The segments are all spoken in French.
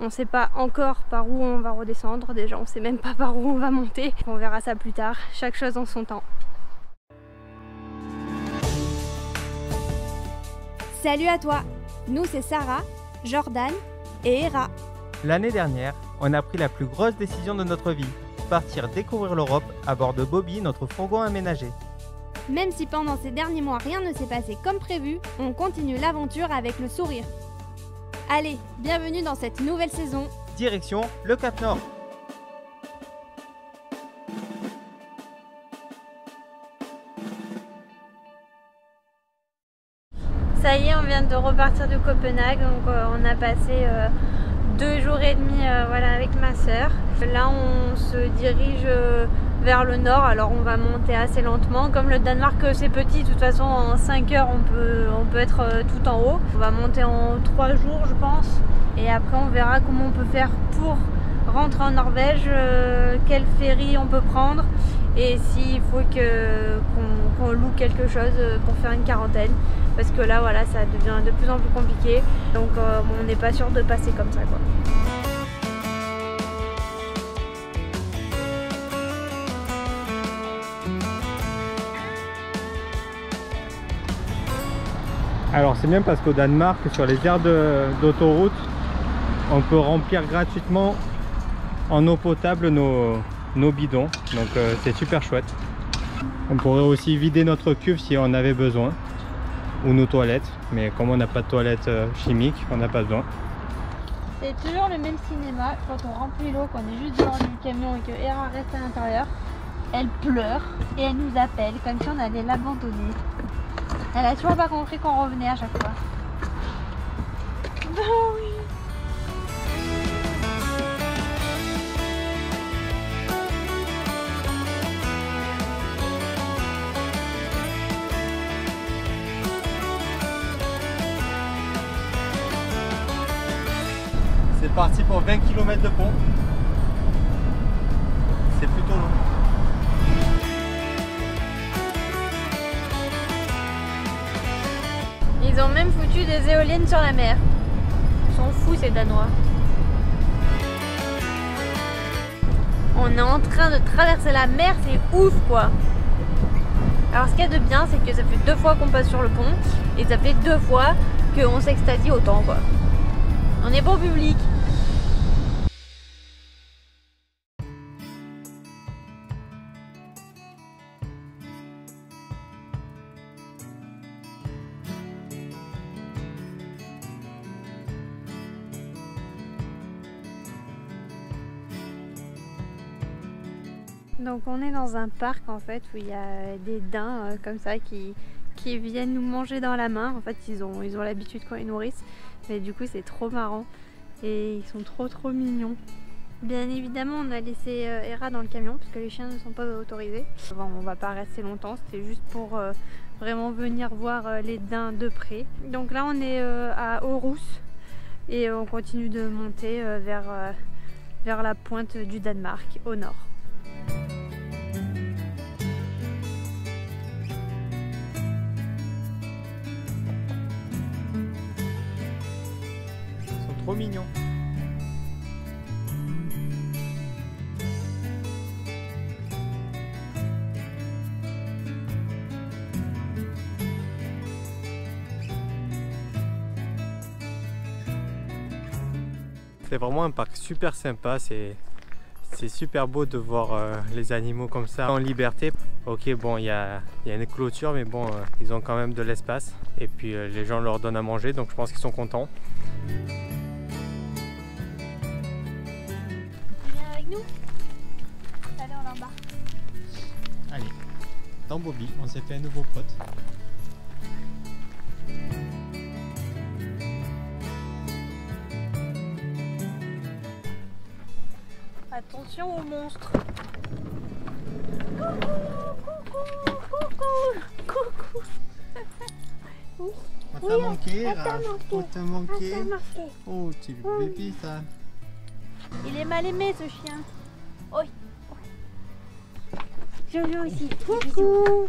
On sait pas encore par où on va redescendre, déjà on sait même pas par où on va monter. On verra ça plus tard, chaque chose en son temps. Salut à toi, nous c'est Sarah, Jordan et Hera. L'année dernière, on a pris la plus grosse décision de notre vie, partir découvrir l'Europe à bord de Bobby, notre fourgon aménagé. Même si pendant ces derniers mois rien ne s'est passé comme prévu, on continue l'aventure avec le sourire. Allez, bienvenue dans cette nouvelle saison. Direction le Cap Nord. Ça y est, on vient de repartir de Copenhague, donc on a passé 2 jours et demi voilà, avec ma soeur. Là on se dirige vers le nord, alors on va monter assez lentement. Comme le Danemark c'est petit, de toute façon en 5 heures on peut être tout en haut. On va monter en 3 jours je pense, et après on verra comment on peut faire pour rentrer en Norvège, quel ferry on peut prendre, et s'il faut qu'on loue quelque chose pour faire une quarantaine. Parce que là voilà, ça devient de plus en plus compliqué, donc on n'est pas sûr de passer comme ça quoi. Alors c'est bien parce qu'au Danemark, sur les aires d'autoroute, on peut remplir gratuitement en eau potable nos bidons, donc c'est super chouette. On pourrait aussi vider notre cuve si on avait besoin, ou nos toilettes, mais comme on n'a pas de toilettes chimiques, on n'a pas besoin. C'est toujours le même cinéma quand on remplit l'eau, qu'on est juste dehors du camion et que Hera reste à l'intérieur. Elle pleure et elle nous appelle comme si on allait l'abandonner. Elle a toujours pas compris qu'on revenait à chaque fois. Ben oui. C'est parti pour 20 km de pont. C'est plutôt long. Ils ont même foutu des éoliennes sur la mer. Ils sont fous ces Danois. On est en train de traverser la mer, c'est ouf quoi. Alors ce qu'il y a de bien, c'est que ça fait 2 fois qu'on passe sur le pont et ça fait 2 fois qu'on s'extasie autant quoi. On est bon public. Donc on est dans un parc en fait où il y a des daims comme ça qui viennent nous manger dans la main. En fait ils ont l'habitude quand ils nourrissent, mais du coup c'est trop marrant et ils sont trop mignons. Bien évidemment on a laissé Hera dans le camion parce que les chiens ne sont pas autorisés. Bon, on va pas rester longtemps, c'était juste pour vraiment venir voir les daims de près. Donc là on est à Aarhus et on continue de monter vers la pointe du Danemark au nord. Ils sont trop mignons. C'est vraiment un parc super sympa, c'est super beau de voir les animaux comme ça en liberté. Ok, bon, il y a une clôture, mais bon, ils ont quand même de l'espace. Et puis les gens leur donnent à manger, donc je pense qu'ils sont contents. Tu viens avec nous? Allez, on l'embarque. Allez, dans Bobby, on s'est fait un nouveau pote. Attention aux monstres. Coucou. On t'a manqué, Raph. On t'a manqué. Oh, tu es le bébé, ça. Il est mal aimé ce chien. Oui. Jojo aussi. Coucou.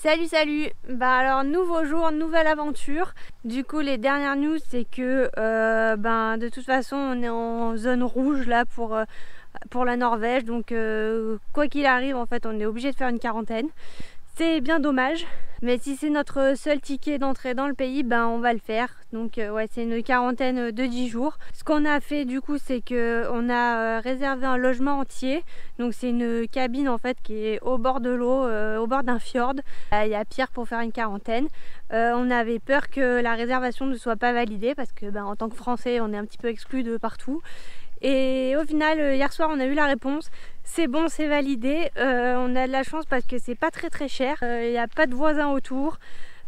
Salut. Bah alors nouveau jour, nouvelle aventure. Du coup les dernières news c'est que de toute façon on est en zone rouge là pour la Norvège. Donc quoi qu'il arrive en fait on est obligé de faire une quarantaine. C'est bien dommage. Mais si c'est notre seul ticket d'entrée dans le pays, on va le faire. Donc ouais, c'est une quarantaine de 10 jours. Ce qu'on a fait du coup, c'est qu'on a réservé un logement entier. Donc c'est une cabine en fait qui est au bord de l'eau, au bord d'un fjord. Il y a pire pour faire une quarantaine. On avait peur que la réservation ne soit pas validée parce que en tant que Français, on est un petit peu exclus de partout. Et au final, hier soir, on a eu la réponse. C'est bon, c'est validé. On a de la chance parce que c'est pas très cher. Il n'y a pas de voisins autour.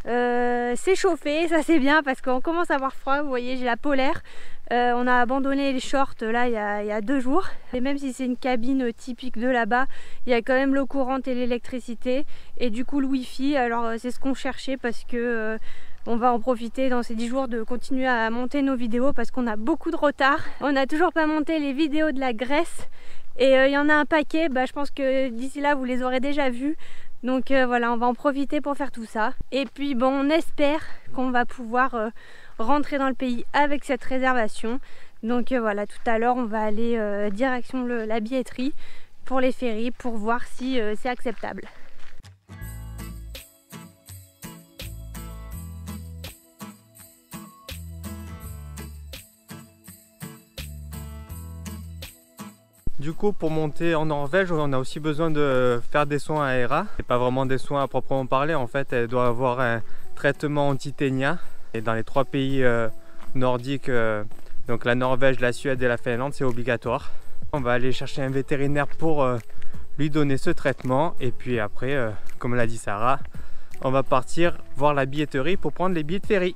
C'est chauffé, ça c'est bien parce qu'on commence à avoir froid. Vous voyez, j'ai la polaire. On a abandonné les shorts là il y a 2 jours. Et même si c'est une cabine typique de là-bas, il y a quand même l'eau courante et l'électricité. Et du coup le wifi. Alors c'est ce qu'on cherchait parce que... on va en profiter dans ces 10 jours de continuer à monter nos vidéos parce qu'on a beaucoup de retard. On n'a toujours pas monté les vidéos de la Grèce et il y en a un paquet. Je pense que d'ici là vous les aurez déjà vus. Donc voilà, on va en profiter pour faire tout ça. Et puis on espère qu'on va pouvoir rentrer dans le pays avec cette réservation. Donc voilà, tout à l'heure on va aller direction la billetterie pour les ferries pour voir si c'est acceptable. Du coup, pour monter en Norvège, on a aussi besoin de faire des soins à Hera. C'est pas vraiment des soins à proprement parler, en fait, elle doit avoir un traitement anti-ténia. Et dans les 3 pays nordiques, donc la Norvège, la Suède et la Finlande, c'est obligatoire. On va aller chercher un vétérinaire pour lui donner ce traitement. Et puis après, comme l'a dit Sarah, on va partir voir la billetterie pour prendre les billets de ferry.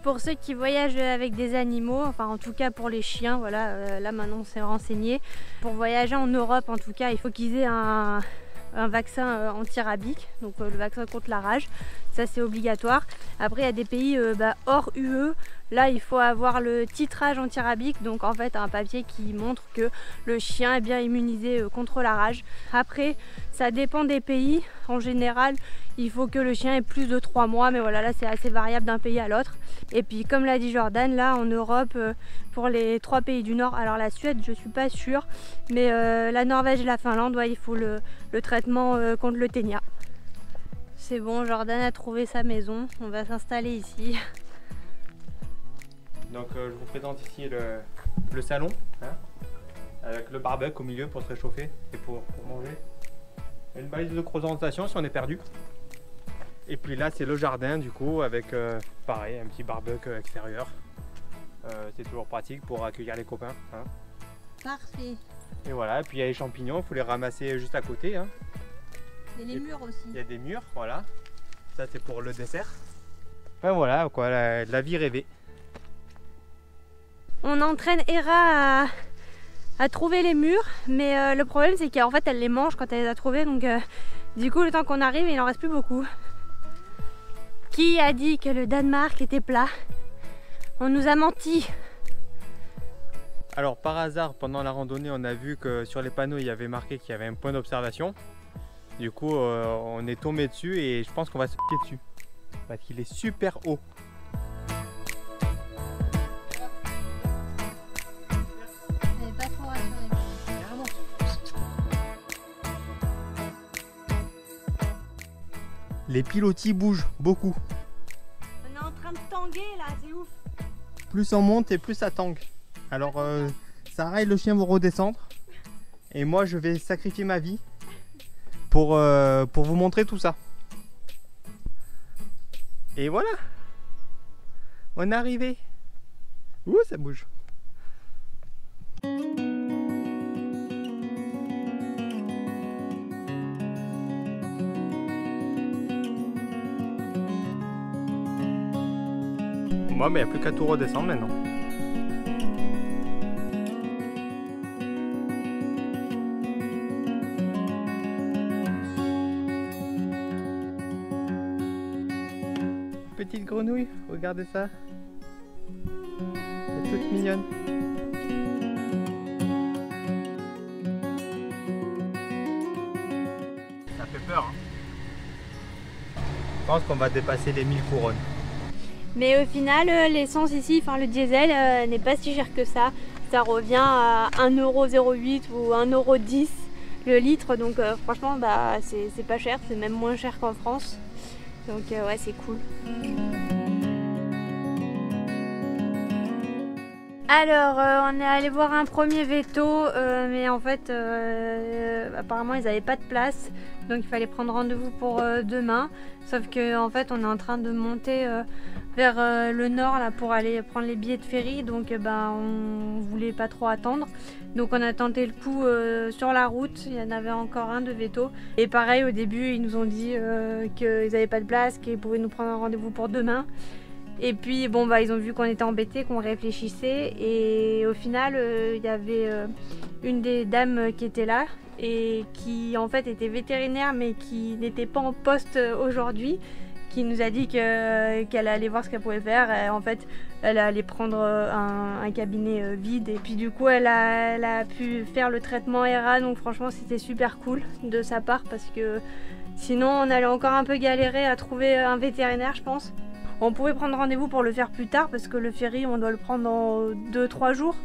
Pour ceux qui voyagent avec des animaux, enfin en tout cas pour les chiens, voilà, là maintenant on s'est renseigné. Pour voyager en Europe en tout cas, il faut qu'ils aient un vaccin anti-rabique, donc le vaccin contre la rage, ça c'est obligatoire. Après il y a des pays hors UE, là il faut avoir le titrage anti-rabique, donc en fait un papier qui montre que le chien est bien immunisé contre la rage. Après ça dépend des pays, en général il faut que le chien ait plus de 3 mois, mais voilà, là c'est assez variable d'un pays à l'autre. Et puis comme l'a dit Jordan, là en Europe, pour les 3 pays du Nord, alors la Suède je suis pas sûre, mais la Norvège et la Finlande, ouais, il faut le traitement contre le ténia. C'est bon, Jordan a trouvé sa maison, on va s'installer ici. Donc je vous présente ici le salon, hein, avec le barbecue au milieu pour se réchauffer et pour manger. Une balise de croissantation si on est perdu. Et puis là c'est le jardin du coup avec pareil un petit barbecue extérieur. C'est toujours pratique pour accueillir les copains. Hein. Parfait. Et voilà, et puis il y a les champignons, il faut les ramasser juste à côté. Hein. Il y a les murs aussi. Il y a des murs, voilà. Ça c'est pour le dessert. Enfin voilà quoi, la vie rêvée. On entraîne Hera à trouver les murs, mais le problème c'est qu'en fait elle les mange quand elle les a trouvés, donc du coup le temps qu'on arrive il en reste plus beaucoup. Qui a dit que le Danemark était plat? On nous a menti. Alors par hasard pendant la randonnée on a vu que sur les panneaux il y avait marqué qu'il y avait un point d'observation. Du coup on est tombé dessus et je pense qu'on va se piquer dessus parce qu'il est super haut. Les pilotis bougent beaucoup. On est en train de tanguer là, c'est ouf. Plus on monte et plus ça tangue. Alors Sarah et le chien vont redescendre. Et moi je vais sacrifier ma vie pour vous montrer tout ça. Et voilà. On est arrivé. Ouh, ça bouge. Moi, mais il n'y a plus qu'à tout redescendre maintenant. Petite grenouille, regardez ça. Elle est toute mignonne. Ça fait peur, hein. pense qu'on va dépasser les 1000 couronnes. Mais au final, l'essence ici, enfin le diesel, n'est pas si cher que ça. Ça revient à 1,08 € ou 1,10 € le litre. Donc franchement, bah, c'est pas cher, c'est même moins cher qu'en France. Donc ouais, c'est cool. Alors, on est allé voir un premier veto, mais en fait, apparemment, ils n'avaient pas de place. Donc, il fallait prendre rendez-vous pour demain. Sauf que en fait, on est en train de monter vers le nord là, pour aller prendre les billets de ferry. Donc, on voulait pas trop attendre. Donc, on a tenté le coup sur la route. Il y en avait encore un de veto. Et pareil, au début, ils nous ont dit qu'ils n'avaient pas de place, qu'ils pouvaient nous prendre un rendez-vous pour demain. Et puis bon bah ils ont vu qu'on était embêtés, qu'on réfléchissait et au final il y avait une des dames qui était là et qui en fait était vétérinaire mais qui n'était pas en poste aujourd'hui, qui nous a dit qu'elle allait voir ce qu'elle pouvait faire. Et en fait elle allait prendre un cabinet vide et puis du coup elle a pu faire le traitement ERA, donc franchement c'était super cool de sa part parce que sinon on allait encore un peu galérer à trouver un vétérinaire je pense. On pouvait prendre rendez-vous pour le faire plus tard parce que le ferry on doit le prendre dans 2-3 jours.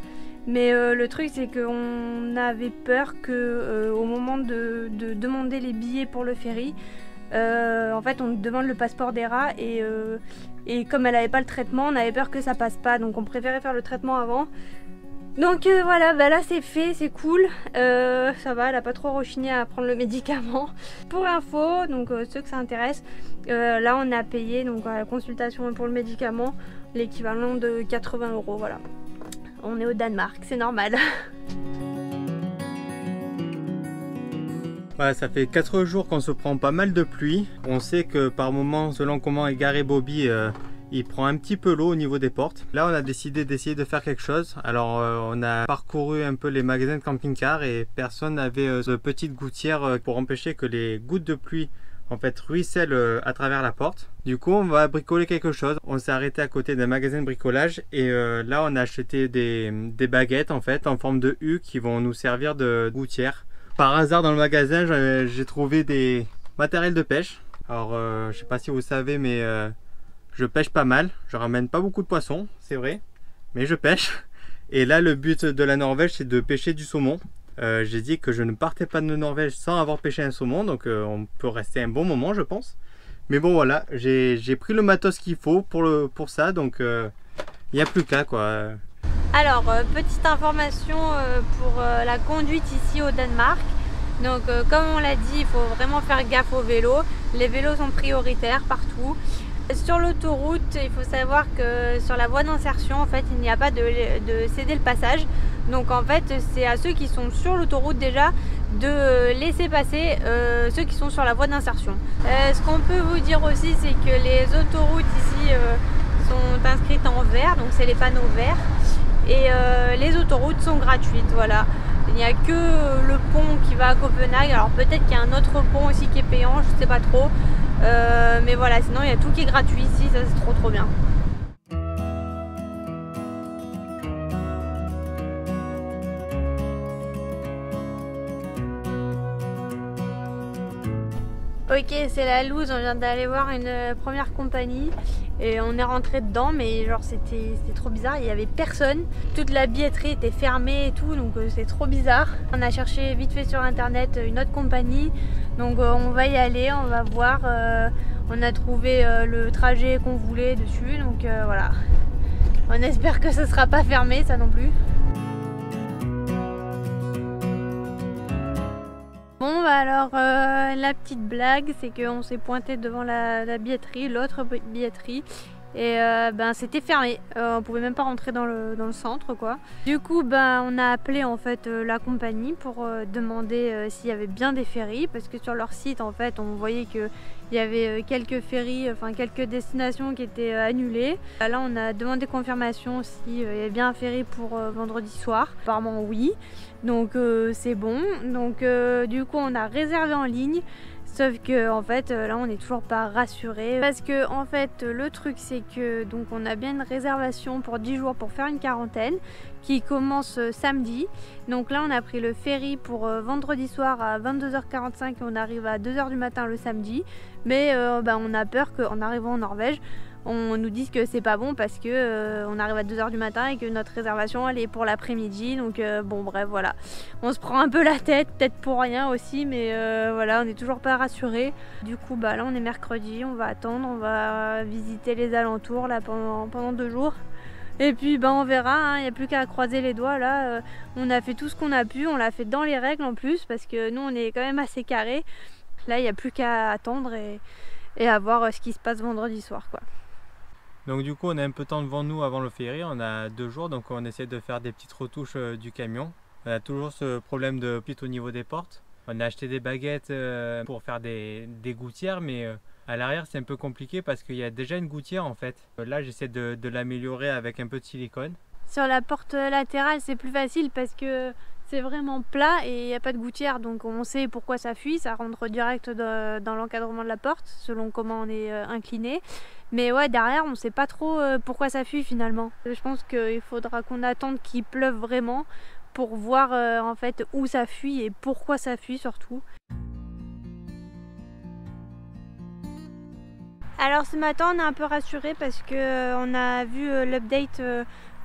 Mais le truc c'est qu'on avait peur que au moment de demander les billets pour le ferry, en fait on demande le passeport d'ERA et comme elle n'avait pas le traitement, on avait peur que ça passe pas. Donc on préférait faire le traitement avant. Donc voilà, bah là c'est fait, c'est cool, ça va, elle a pas trop rechigné à prendre le médicament. Pour info, donc ceux que ça intéresse, là on a payé donc à la consultation pour le médicament l'équivalent de 80 €, voilà. On est au Danemark, c'est normal. Voilà, ça fait 4 jours qu'on se prend pas mal de pluie. On sait que par moment, selon comment est garé Bobby, il prend un petit peu l'eau au niveau des portes. Là, on a décidé d'essayer de faire quelque chose. Alors, on a parcouru un peu les magasins de camping-car et personne n'avait de petite gouttière pour empêcher que les gouttes de pluie en fait ruissellent à travers la porte. Du coup, on va bricoler quelque chose. On s'est arrêté à côté d'un magasin de bricolage et là, on a acheté des baguettes en fait en forme de U qui vont nous servir de gouttière. Par hasard, dans le magasin, j'ai trouvé des matériels de pêche. Alors, je sais pas si vous savez, mais je pêche pas mal, je ramène pas beaucoup de poissons, c'est vrai, mais je pêche. Et là, le but de la Norvège, c'est de pêcher du saumon. J'ai dit que je ne partais pas de Norvège sans avoir pêché un saumon, donc on peut rester un bon moment, je pense. Mais bon, voilà, j'ai pris le matos qu'il faut pour ça, donc il n'y a plus qu'à quoi. Alors, petite information pour la conduite ici au Danemark. Donc, comme on l'a dit, il faut vraiment faire gaffe aux vélos. Les vélos sont prioritaires partout. Sur l'autoroute, il faut savoir que sur la voie d'insertion, en fait, il n'y a pas de céder le passage. Donc en fait, c'est à ceux qui sont sur l'autoroute déjà de laisser passer ceux qui sont sur la voie d'insertion. Ce qu'on peut vous dire aussi, c'est que les autoroutes ici sont inscrites en vert, donc c'est les panneaux verts. Et les autoroutes sont gratuites, voilà. Il n'y a que le pont qui va à Copenhague. Alors peut-être qu'il y a un autre pont aussi qui est payant, je ne sais pas trop. Mais voilà, sinon il y a tout qui est gratuit ici, ça c'est trop bien. Ok, c'est la loose, on vient d'aller voir une première compagnie et on est rentré dedans, mais genre c'était trop bizarre, il y avait personne, toute la billetterie était fermée et tout, donc c'est trop bizarre. On a cherché vite fait sur internet une autre compagnie, donc on va y aller, on va voir, on a trouvé le trajet qu'on voulait dessus, donc voilà. On espère que ce sera pas fermé ça non plus. Bon bah alors la petite blague c'est qu'on s'est pointé devant la billetterie, l'autre billetterie, et ben c'était fermé, on pouvait même pas rentrer dans le centre quoi. Du coup ben on a appelé en fait la compagnie pour demander s'il y avait bien des ferries, parce que sur leur site en fait on voyait que il y avait quelques ferries, enfin quelques destinations qui étaient annulées. Là on a demandé confirmation s'il y avait bien un ferry pour vendredi soir. Apparemment oui, donc c'est bon. Donc du coup on a réservé en ligne. Sauf que en fait là on n'est toujours pas rassuré parce que en fait le truc c'est que donc on a bien une réservation pour 10 jours pour faire une quarantaine qui commence samedi. Donc là on a pris le ferry pour vendredi soir à 22h45 et on arrive à 2h du matin le samedi. Mais on a peur qu'en arrivant en Norvège on nous dise que c'est pas bon parce que on arrive à 2h du matin et que notre réservation elle est pour l'après-midi. Donc bon bref voilà, on se prend un peu la tête, peut-être pour rien aussi, mais voilà, on n'est toujours pas rassuré. Du coup là on est mercredi, on va attendre, on va visiter les alentours là pendant 2 jours. Et puis on verra, hein, il n'y a plus qu'à croiser les doigts là. On a fait tout ce qu'on a pu, on l'a fait dans les règles en plus parce que nous on est quand même assez carré. Là il n'y a plus qu'à attendre et à voir ce qui se passe vendredi soir quoi. Donc du coup on a un peu de temps devant nous avant le ferry, on a 2 jours, donc on essaie de faire des petites retouches du camion. On a toujours ce problème de pite au niveau des portes. On a acheté des baguettes pour faire des gouttières, mais à l'arrière c'est un peu compliqué parce qu'il y a déjà une gouttière en fait. Là j'essaie de l'améliorer avec un peu de silicone. Sur la porte latérale c'est plus facile parce que c'est vraiment plat et il n'y a pas de gouttière, donc on sait pourquoi ça fuit, ça rentre direct dans l'encadrement de la porte selon comment on est incliné. Mais ouais, derrière on ne sait pas trop pourquoi ça fuit finalement. Je pense qu'il faudra qu'on attende qu'il pleuve vraiment pour voir en fait où ça fuit et pourquoi ça fuit surtout. Alors ce matin on est un peu rassuré parce qu'on a vu l'update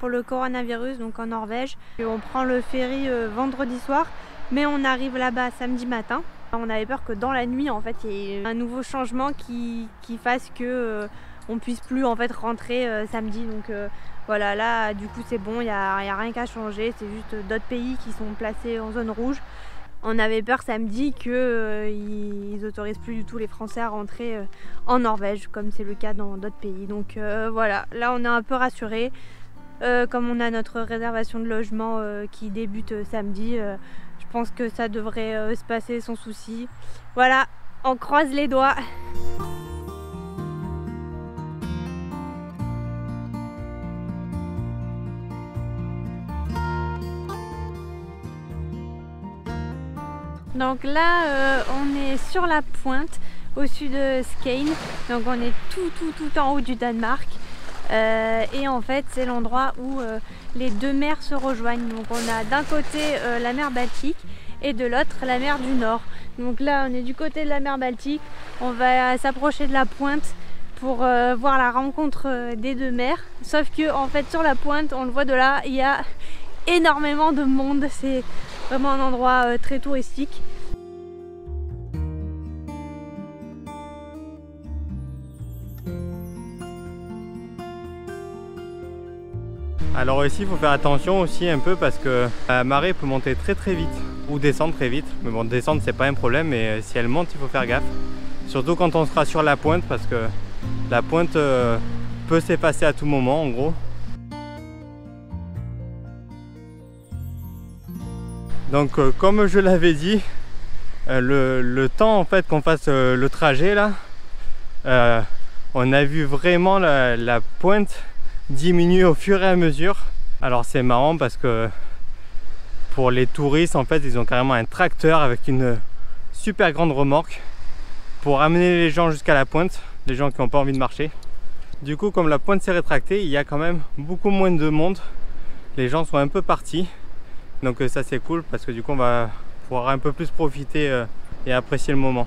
pour le coronavirus donc en Norvège. Et on prend le ferry vendredi soir mais on arrive là-bas samedi matin. On avait peur que dans la nuit en fait il y ait un nouveau changement qui fasse que on puisse plus en fait rentrer samedi. Donc voilà, là du coup c'est bon, il n'y a rien qu'à changer, c'est juste d'autres pays qui sont placés en zone rouge. On avait peur samedi qu'ils autorisent plus du tout les Français à rentrer en Norvège comme c'est le cas dans d'autres pays. Donc voilà, là on est un peu rassurés. Comme on a notre réservation de logement qui débute samedi, je pense que ça devrait se passer sans souci. Voilà, on croise les doigts. Donc là on est sur la pointe au sud de Skien, donc on est tout en haut du Danemark. Et en fait c'est l'endroit où les deux mers se rejoignent. Donc on a d'un côté la mer Baltique et de l'autre la mer du Nord. Donc là on est du côté de la mer Baltique, on va s'approcher de la pointe pour voir la rencontre des deux mers. Sauf que en fait sur la pointe, on le voit de là, il y a énormément de monde, c'est vraiment un endroit très touristique. Alors ici il faut faire attention aussi un peu parce que la marée peut monter très vite ou descendre très vite. Mais bon, descendre c'est pas un problème, mais si elle monte il faut faire gaffe. Surtout quand on sera sur la pointe parce que la pointe peut s'effacer à tout moment en gros. Donc comme je l'avais dit, le temps en fait qu'on fasse le trajet là, on a vu vraiment la pointe diminuer au fur et à mesure. Alors c'est marrant parce que pour les touristes en fait ils ont carrément un tracteur avec une super grande remorque pour amener les gens jusqu'à la pointe, les gens qui n'ont pas envie de marcher. Du coup comme la pointe s'est rétractée, il y a quand même beaucoup moins de monde, les gens sont un peu partis, donc ça c'est cool parce que du coup on va pouvoir un peu plus profiter et apprécier le moment.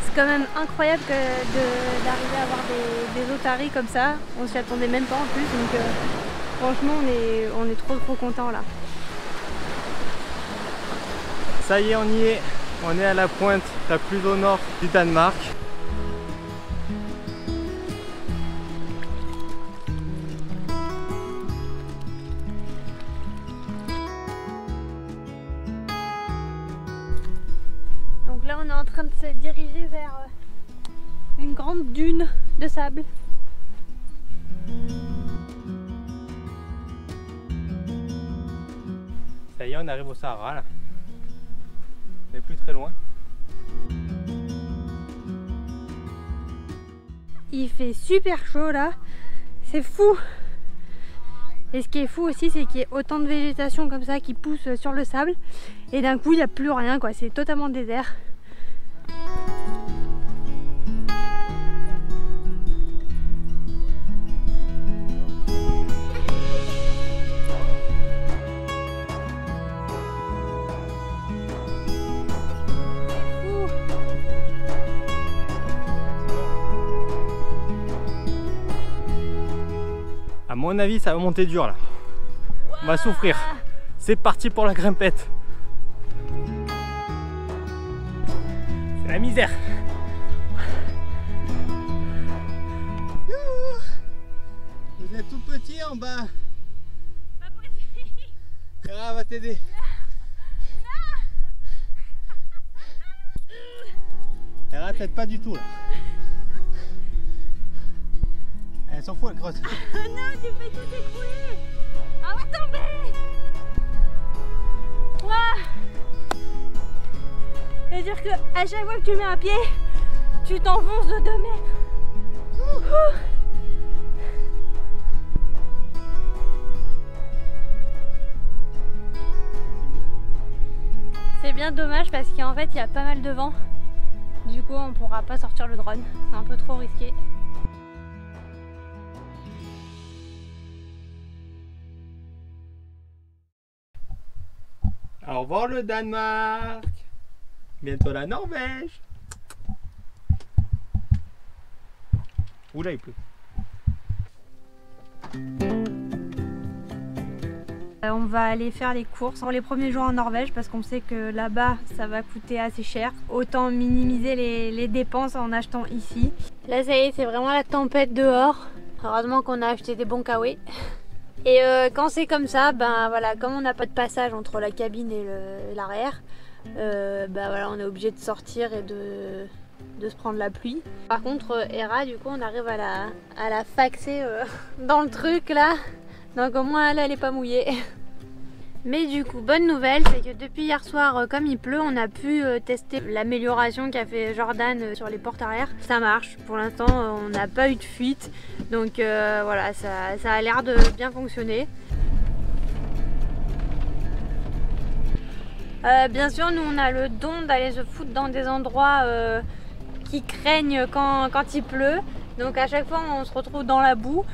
C'est quand même incroyable d'arriver à avoir des otaries comme ça, on s'y attendait même pas en plus, donc franchement on est trop contents là. Ça y est, on y est, on est à la pointe la plus au nord du Danemark. Donc là on est en train de se diriger vers une grande dune de sable. Ça y est, on arrive au Sahara là. On n'est plus très loin. Il fait super chaud là, c'est fou. Et ce qui est fou aussi, c'est qu'il y ait autant de végétation comme ça qui pousse sur le sable. Et d'un coup, il n'y a plus rien, quoi. C'est totalement désert. À mon avis, ça va monter dur là. On va souffrir. C'est parti pour la grimpette. C'est la misère. Vous êtes tout petit en bas. Pas possible. Clara va t'aider. Clara t'aide pas du tout là. Elle s'en fout, elle crotte. Oh non, tu fais tout écrouler. Ah, on va tomber. Ouah. C'est-à-dire qu'à chaque fois que tu mets un pied, tu t'enfonces de 2 mètres. C'est bien dommage parce qu'en fait, il y a pas mal de vent. Du coup, on pourra pas sortir le drone. C'est un peu trop risqué. Au revoir le Danemark. Bientôt la Norvège. Oula, il pleut. On va aller faire les courses pour les premiers jours en Norvège parce qu'on sait que là-bas ça va coûter assez cher. Autant minimiser les dépenses en achetant ici. Là ça y est, c'est vraiment la tempête dehors. Heureusement qu'on a acheté des bons kawaii. Et quand c'est comme ça, ben voilà, comme on n'a pas de passage entre la cabine et l'arrière, ben voilà, on est obligé de sortir et de se prendre la pluie. Par contre, Hera, du coup, on arrive à la faxer dans le truc là. Donc au moins elle est pas mouillée. Mais du coup, bonne nouvelle, c'est que depuis hier soir, comme il pleut, on a pu tester l'amélioration qu'a fait Jordan sur les portes arrière. Ça marche, pour l'instant on n'a pas eu de fuite, donc voilà, ça a l'air de bien fonctionner. Bien sûr, nous on a le don d'aller se foutre dans des endroits qui craignent quand il pleut. Donc à chaque fois on se retrouve dans la boue.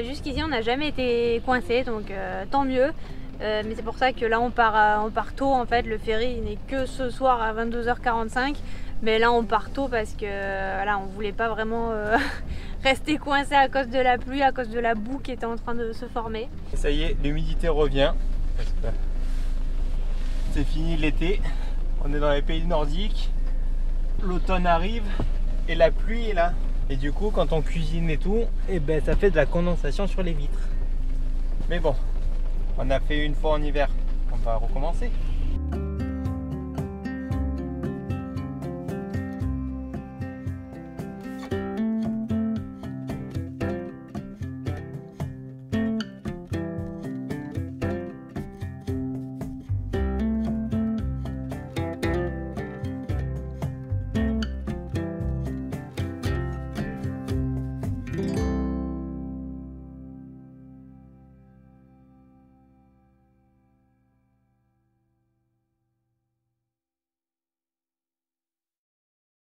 Jusqu'ici on n'a jamais été coincé, donc tant mieux. Mais c'est pour ça que là on part tôt en fait. Le ferry n'est que ce soir à 22h45. Mais là on part tôt parce que voilà, on voulait pas vraiment rester coincé à cause de la pluie, à cause de la boue qui était en train de se former. Ça y est, l'humidité revient. Parce que c'est fini l'été. On est dans les pays nordiques. L'automne arrive et la pluie est là. Et du coup quand on cuisine et tout, et ben ça fait de la condensation sur les vitres. Mais bon, on a fait une fois en hiver, on va recommencer.